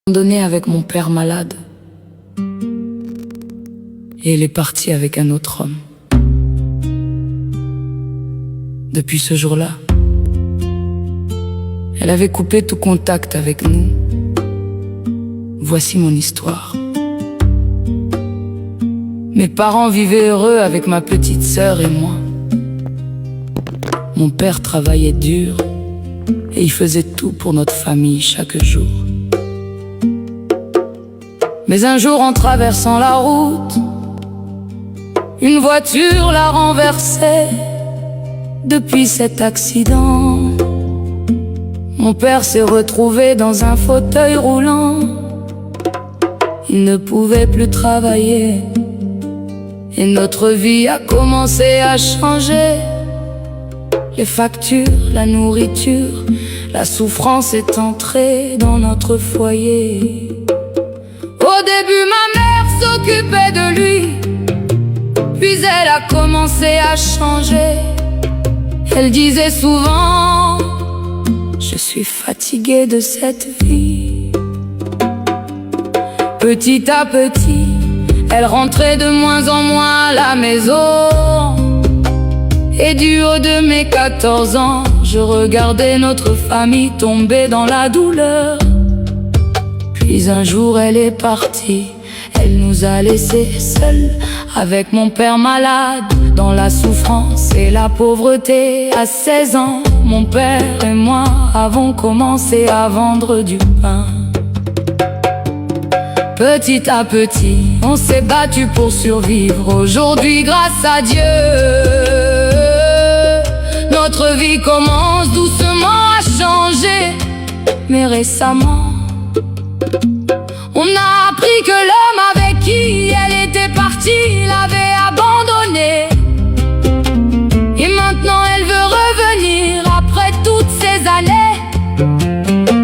Abandonnée avec mon père malade. Et elle est partie avec un autre homme. Depuis ce jour-là, elle avait coupé tout contact avec nous. Voici mon histoire. Mes parents vivaient heureux avec ma petite sœur et moi. Mon père travaillait dur et il faisait tout pour notre famille chaque jour. Mais un jour, en traversant la route, une voiture l'a renversé. Depuis cet accident, mon père s'est retrouvé dans un fauteuil roulant. Il ne pouvait plus travailler et notre vie a commencé à changer. Les factures, la nourriture, la souffrance est entrée dans notre foyer. Au début, ma mère s'occupait de lui, puis elle a commencé à changer. Elle disait souvent: je suis fatiguée de cette vie. Petit à petit, elle rentrait de moins en moins à la maison. Et du haut de mes 14 ans, je regardais notre famille tomber dans la douleur. Puis un jour elle est partie, elle nous a laissés seuls avec mon père malade, dans la souffrance et la pauvreté. À 16 ans, mon père et moi avons commencé à vendre du pain. Petit à petit, on s'est battu pour survivre. Aujourd'hui, grâce à Dieu, notre vie commence doucement à changer. Mais récemment, on a appris que l'homme avec qui elle était partie l'avait abandonnée. Et maintenant elle veut revenir après toutes ces années.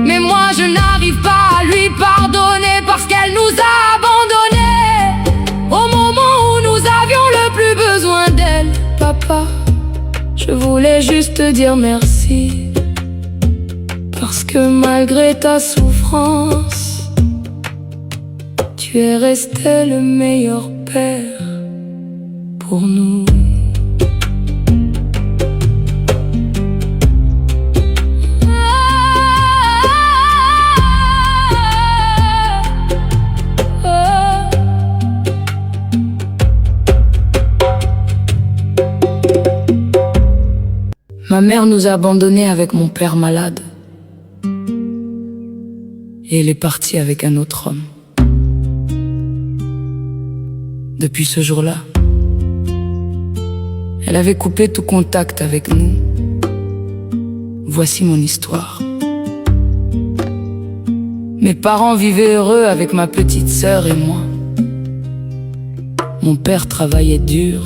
Mais moi je n'arrive pas à lui pardonner parce qu'elle nous a abandonnés au moment où nous avions le plus besoin d'elle. Papa, je voulais juste te dire merci, parce que malgré ta souffrance, tu es resté le meilleur père pour nous. Ma mère nous a abandonnés avec mon père malade. Et elle est partie avec un autre homme. Depuis ce jour-là, elle avait coupé tout contact avec nous. Voici mon histoire. Mes parents vivaient heureux avec ma petite sœur et moi. Mon père travaillait dur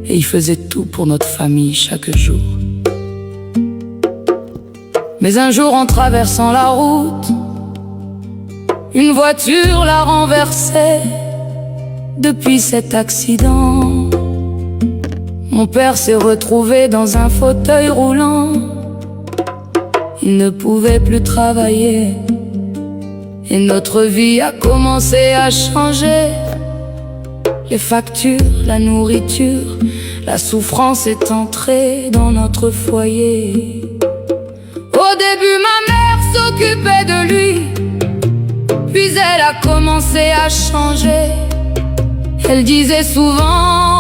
et il faisait tout pour notre famille chaque jour. Mais un jour, en traversant la route, une voiture l'a renversé. Depuis cet accident, mon père s'est retrouvé dans un fauteuil roulant. Il ne pouvait plus travailler et notre vie a commencé à changer. Les factures, la nourriture, la souffrance est entrée dans notre foyer. Au début, ma mère s'occupait de lui, puis elle a commencé à changer. Elle disait souvent: